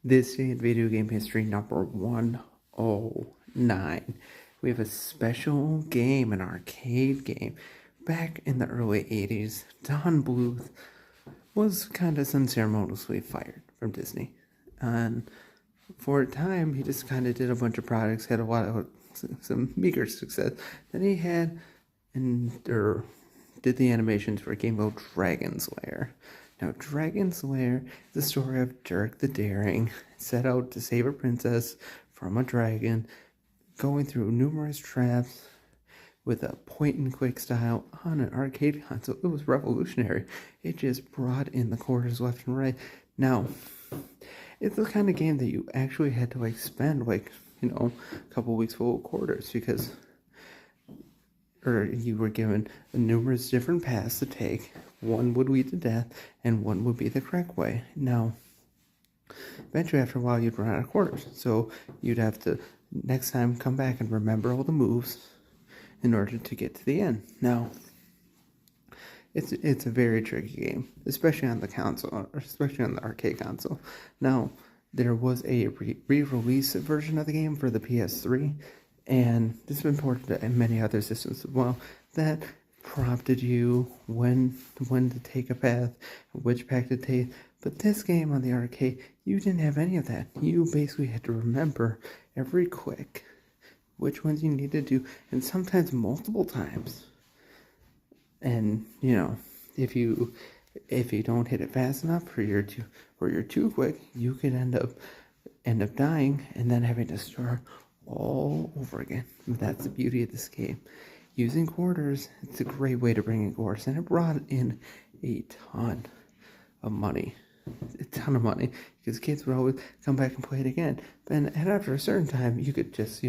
This day in video game history, number 109. We have a special game, an arcade game. Back in the early 80s, Don Bluth was kind of unceremoniously fired from Disney. And for a time, he just kind of did a bunch of products, had a lot of some meager success. Then he had or did the animations for a game called Dragon's Lair. Now, Dragon's Lair is the story of Dirk the Daring, set out to save a princess from a dragon, going through numerous traps with a point-and-click style on an arcade console. It was revolutionary. It just brought in the quarters left and right. Now, it's the kind of game that you actually had to spend a couple weeks full of quarters or you were given numerous different paths to take. One would lead to death, and one would be the correct way. Now, eventually, after a while, you'd run out of quarters. So you'd have to, next time, come back and remember all the moves in order to get to the end. Now, it's a very tricky game, especially on the console, or especially on the arcade console. Now, there was a re-release version of the game for the PS3, and this has been ported to many other systems as well, that prompted you when to take a path, which path to take. But this game on the arcade, you didn't have any of that. You basically had to remember every click, which ones you needed to do, and sometimes multiple times. And if you don't hit it fast enough, or you're too quick, you could end up dying and then having to start all over again. That's the beauty of this game. Using quarters, it's a great way to bring in quarters, and it brought in a ton of money. Because kids would always come back and play it again. And after a certain time, you could just,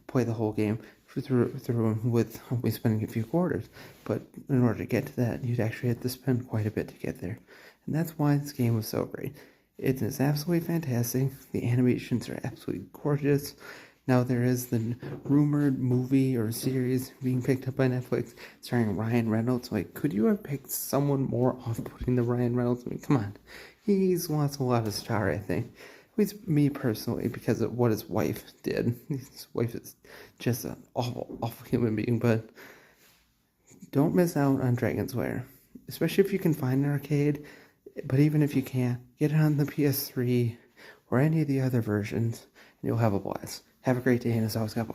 play the whole game through with only spending a few quarters. But in order to get to that, you'd actually have to spend quite a bit to get there. And that's why this game was so great. It is absolutely fantastic. The animations are absolutely gorgeous. Now, there is the rumored movie or series being picked up by Netflix starring Ryan Reynolds. Could you have picked someone more off-putting than Ryan Reynolds? I mean, come on. He's lost a lot of star, I think. At least me personally, because of what his wife did. His wife is just an awful, awful human being. But don't miss out on Dragon's Lair, especially if you can find an arcade. But even if you can't, get it on the PS3 or any of the other versions, and you'll have a blast. Have a great day, and as always, God bless.